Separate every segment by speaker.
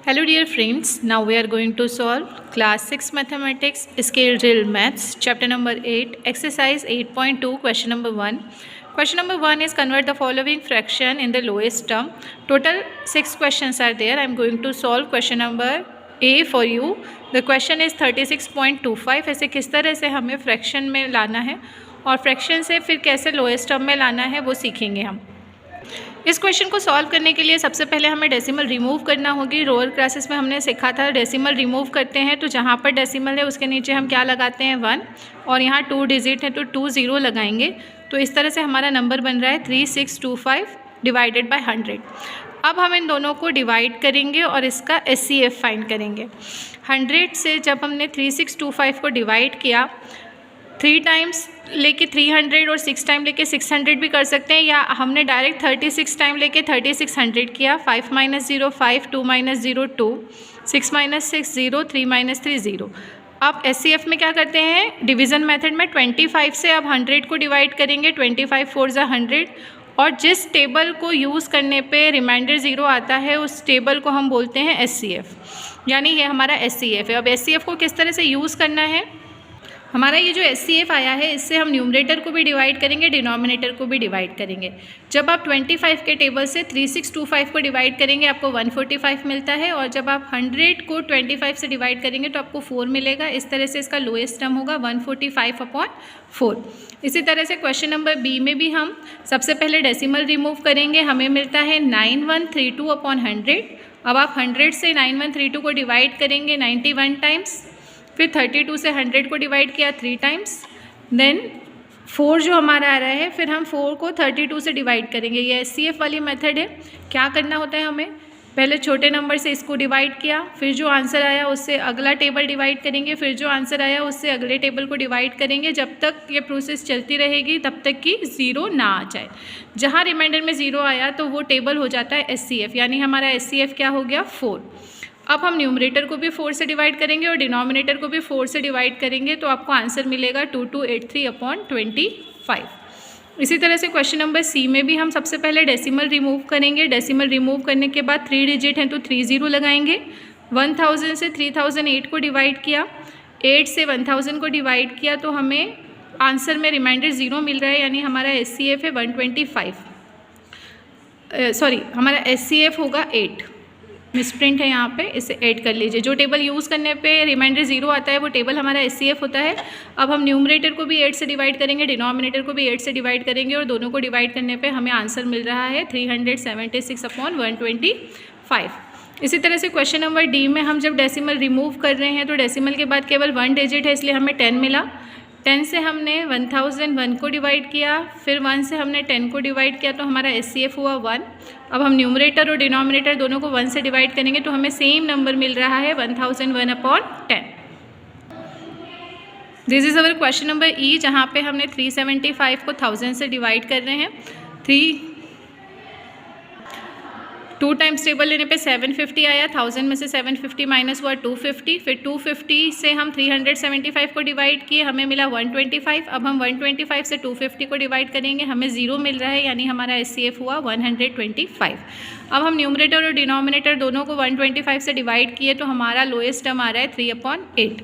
Speaker 1: Hello dear friends, now we are going to solve class 6 mathematics scale drill maths chapter number 8 exercise 8.2 question number 1. Question number 1 is convert the following fraction in the lowest term. Total 6 questions are there. I am going to solve question number A for you. The question is 36.25. ऐसे किस तरह से हमें fraction में लाना है और fraction से फिर कैसे लोएस्ट टर्म में लाना है वो सीखेंगे हम। इस क्वेश्चन को सॉल्व करने के लिए सबसे पहले हमें डेसिमल रिमूव करना होगी। लोअर क्लासेस में हमने सीखा था डेसिमल रिमूव करते हैं तो जहाँ पर डेसिमल है उसके नीचे हम क्या लगाते हैं 1 और यहाँ 2 डिजिट है तो 2 0 लगाएंगे। तो इस तरह से हमारा नंबर बन रहा है 3625 डिवाइडेड बाय 100। अब हम इन दोनों को डिवाइड करेंगे और इसका SCF फाइंड करेंगे। 100 से जब हमने 3625 को डिवाइड किया 3 टाइम्स लेके 300 और 6 टाइम लेके 600 भी कर सकते हैं, या हमने डायरेक्ट 36 टाइम लेके 3600 किया। 5 - 0 5, 2 - 0 2, 6 - 6 0, 3 - 3 0। अब SCF में क्या करते हैं डिवीज़न मेथड में 25 से अब 100 को डिवाइड करेंगे। 25 4 = 100 और जिस टेबल को यूज़ करने पे रिमाइंडर 0 आता है उस टेबल को हम बोलते हैं SCF, यानी ये हमारा SCF है। अब SCF को किस तरह से यूज़ करना है, हमारा ये जो SCF आया है इससे हम न्यूमरेटर को भी डिवाइड करेंगे, डिनोमिनेटर को भी डिवाइड करेंगे। जब आप 25 के टेबल से 3625 को डिवाइड करेंगे आपको 145 मिलता है, और जब आप 100 को 25 से डिवाइड करेंगे तो आपको 4 मिलेगा। इस तरह से इसका लोएस्ट टर्म होगा 145/4। इसी तरह से क्वेश्चन नंबर B में भी हम सबसे पहले डेसिमल रिमूव करेंगे। हमें मिलता है 9132/100। अब आप 100 से 9132 को डिवाइड करेंगे 91 टाइम्स, फिर 32 से 100 को डिवाइड किया 3 टाइम्स, देन 4 जो हमारा आ रहा है फिर हम 4 को 32 से डिवाइड करेंगे। ये SCF वाली मेथड है। क्या करना होता है हमें, पहले छोटे नंबर से इसको डिवाइड किया, फिर जो आंसर आया उससे अगला टेबल डिवाइड करेंगे, फिर जो आंसर आया उससे अगले टेबल को डिवाइड करेंगे। जब तक ये प्रोसेस चलती रहेगी तब तक कि 0 ना आ जाए। जहाँ रिमाइंडर में 0 आया तो वो टेबल हो जाता है SCF, यानी हमारा SCF क्या हो गया 4। अब हम न्यूमरेटर को भी 4 से डिवाइड करेंगे और डिनोमिनेटर को भी 4 से डिवाइड करेंगे तो आपको आंसर मिलेगा 2283/25। इसी तरह से क्वेश्चन नंबर C में भी हम सबसे पहले डेसिमल रिमूव करेंगे। डेसिमल रिमूव करने के बाद 3 डिजिट हैं तो 3 0 लगाएंगे। 1000 से 3008 को डिवाइड किया, 8 से 1000 को डिवाइड किया तो हमें आंसर में रिमाइंडर 0 मिल रहा है, यानी हमारा SCF है 125। हमारा SCF होगा 8। मिसप्रिंट है यहाँ पे, इसे ऐड कर लीजिए। जो टेबल यूज़ करने पे रिमाइंडर 0 आता है वो टेबल हमारा SCF होता है। अब हम न्यूमरेटर को भी 8 से डिवाइड करेंगे, डिनोमिनेटर को भी 8 से डिवाइड करेंगे और दोनों को डिवाइड करने पे हमें आंसर मिल रहा है 376/125। इसी तरह से क्वेश्चन नंबर D में हम जब डेसिमल रिमूव कर रहे हैं तो डेसिमल के बाद केवल 1 डिजिट है इसलिए हमें 10 मिला। 10 से हमने 1001 को डिवाइड किया, फिर 1 से हमने 10 को डिवाइड किया तो हमारा SCF हुआ 1। अब हम न्यूमरेटर और डिनोमिनेटर दोनों को 1 से डिवाइड करेंगे तो हमें सेम नंबर मिल रहा है 1001/10। This is our question number E, जहाँ पे हमने 375 को 1000 से डिवाइड कर रहे हैं। 2 टाइम्स टेबल लेने पे 750 आया, 1000 में से 750 माइनस हुआ 250, फिर 250 से हम 375 को डिवाइड किए, हमें मिला 125। अब हम 125 से 250 को डिवाइड करेंगे, हमें 0 मिल रहा है, यानी हमारा SCF हुआ 125। अब हम न्यूमरेटर और डिनोमिनेटर दोनों को 125 से डिवाइड किए तो हमारा लोएस्ट टर्म आ रहा है 3/8।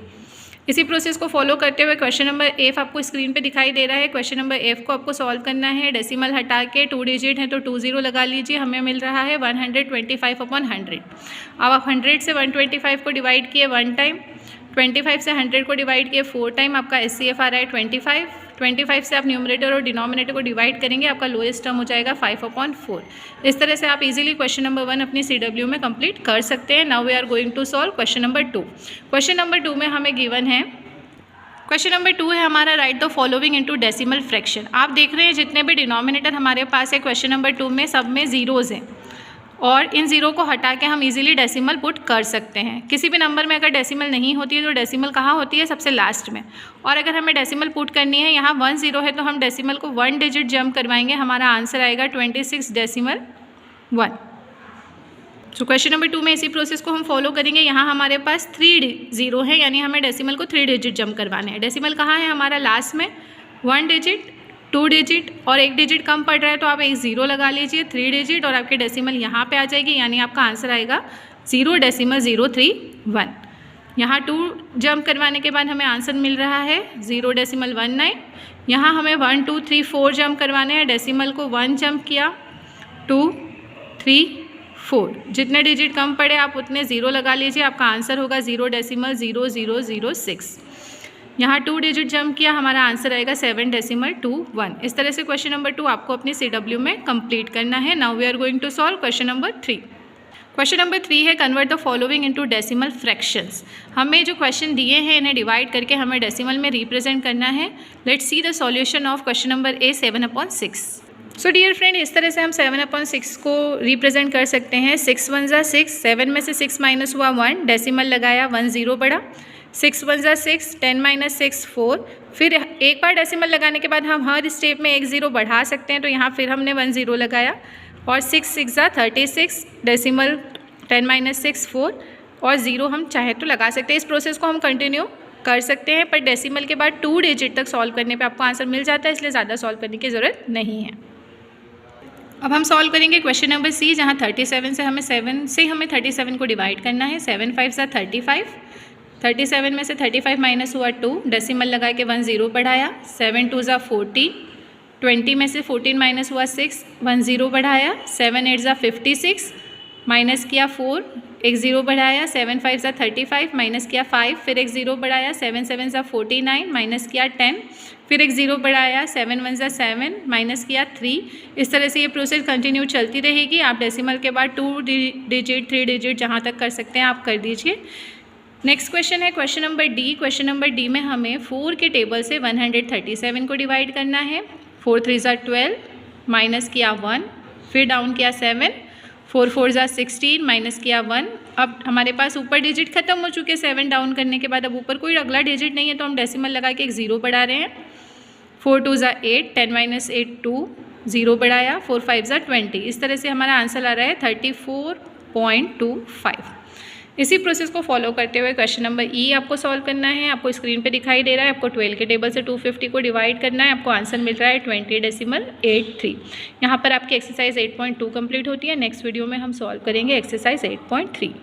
Speaker 1: इसी प्रोसेस को फॉलो करते हुए क्वेश्चन नंबर F आपको स्क्रीन पे दिखाई दे रहा है। क्वेश्चन नंबर F को आपको सॉल्व करना है। डेसिमल हटा के 2 डिजिट है तो 2 0 लगा लीजिए, हमें मिल रहा है 125/100। अब आप 100 से 125 को डिवाइड किए 1 टाइम, 25 से 100 को डिवाइड किए 4 टाइम, आपका SCF आ रहा है 25। 25 से आप न्यूमरेटर और डिनोमिनेटर को डिवाइड करेंगे, आपका लोएस्ट टर्म हो जाएगा 5/4। इस तरह से आप इजीली क्वेश्चन नंबर 1 अपनी CW में कंप्लीट कर सकते हैं। Now we are going to solve question number 2। Question number 2 में हमें गिवन है, क्वेश्चन नंबर 2 है हमारा right the following into decimal fraction. आप देख रहे हैं जितने भी डिनोमिनेटर हमारे पास है क्वेश्चन नंबर 2 में सब में ज़ीरोज़ हैं और इन 0 को हटा के हम इजीली डेसिमल पुट कर सकते हैं। किसी भी नंबर में अगर डेसिमल नहीं होती है तो डेसिमल कहाँ होती है, सबसे लास्ट में। और अगर हमें डेसिमल पुट करनी है, यहाँ 1 0 है तो हम डेसिमल को 1 डिजिट जंप करवाएंगे, हमारा आंसर आएगा 26.1। तो क्वेश्चन नंबर 2 में इसी प्रोसेस को हम फॉलो करेंगे। यहाँ हमारे पास 3 0 है, यानी हमें डेसिमल को 3 डिजिट जंप करवाने हैं। डेसिमल कहाँ है हमारा, लास्ट में 1 डिजिट, 2 डिजिट और 1 डिजिट कम पड़ रहा है तो आप एक 0 लगा लीजिए, 3 डिजिट और आपके डेसिमल यहाँ पे आ जाएगी, यानी आपका आंसर आएगा 0.031। यहाँ 2 जंप करवाने के बाद हमें आंसर मिल रहा है 0.19। यहाँ हमें 1 2 3 4 जंप करवाने हैं, डेसिमल को 1 जंप किया, 2 3 4, जितने डिजिट कम पड़े आप उतने 0 लगा लीजिए, आपका आंसर होगा 0.0006। यहाँ 2 डिजिट जंप किया, हमारा आंसर आएगा 7.21। इस तरह से क्वेश्चन नंबर 2 आपको अपनी CW में कंप्लीट करना है। Now we are going to solve question number 3। Question number 3 है convert the following into decimal fractions. हमें जो क्वेश्चन दिए हैं इन्हें डिवाइड करके हमें डेसिमल में रिप्रेजेंट करना है। Let's see the solution of question number A 7/6। So dear friend, इस तरह से हम 7/6 को रिप्रेजेंट कर सकते हैं। 6 1 जा 6, 7 में से 6 माइनस हुआ 1, डेसिमल लगाया 1 0 बढ़ा, 6 1 जा 6, 10 माइनस 6 4। फिर एक बार डेसिमल लगाने के बाद हम हर स्टेप में 1 0 बढ़ा सकते हैं, तो यहाँ फिर हमने 1 0 लगाया और 6 6 जा 36, डेसिमल 10 माइनस 6 4 और 0 हम चाहे तो लगा सकते हैं। इस प्रोसेस को हम कंटिन्यू कर सकते हैं, पर डेसिमल के बाद 2 डिजिट तक सॉल्व करने पे आपको आंसर मिल जाता है, इसलिए ज़्यादा सॉल्व करने की ज़रूरत नहीं है। अब हम सॉल्व करेंगे क्वेश्चन नंबर C, जहाँ 37 से हमें 7 से हमें 37 को डिवाइड करना है। 7 5 जा 35, 37 में से 35 माइनस हुआ 2, डेसिमल लगा के 1 0 बढ़ाया, 7 2 जा 14, 20 में से 14 माइनस हुआ 6, 1 0 बढ़ाया, 7 8 जा 56, माइनस किया 4, एक 0 बढ़ाया, 7 5 जा 35, माइनस किया 5, फिर एक 0 बढ़ाया, 7 7 जा 49, माइनस किया 10, फिर एक 0 बढ़ाया, 7 1 जा 7, माइनस किया 3। इस तरह से ये प्रोसेस कंटिन्यू चलती रहेगी। आप डेसिमल के बाद 2 डिजिट 3 डिजिट जहाँ तक कर सकते हैं आप कर दीजिए। नेक्स्ट क्वेश्चन है question number D। Question number D में हमें 4 के टेबल से 137 को डिवाइड करना है। 4 3 जा 12, माइनस किया 1, फिर डाउन किया 7, 4 4 जा 16, माइनस किया 1। अब हमारे पास ऊपर डिजिट खत्म हो चुके, 7 डाउन करने के बाद अब ऊपर कोई अगला डिजिट नहीं है, तो हम डेसिमल लगा के एक 0 बढ़ा रहे हैं। 4 2 जा 8, 10 माइनस 8 2, 0 बढ़ाया, 4 5 जा 20। इस तरह से हमारा आंसर आ रहा है 34.25। इसी प्रोसेस को फॉलो करते हुए क्वेश्चन नंबर E आपको सॉल्व करना है। आपको स्क्रीन पे दिखाई दे रहा है, आपको 12 के टेबल से 250 को डिवाइड करना है। आपको आंसर मिल रहा है 20.83। यहाँ पर आपकी एक्सरसाइज 8.2 कंप्लीट होती है। नेक्स्ट वीडियो में हम सॉल्व करेंगे एक्सरसाइज 8.3।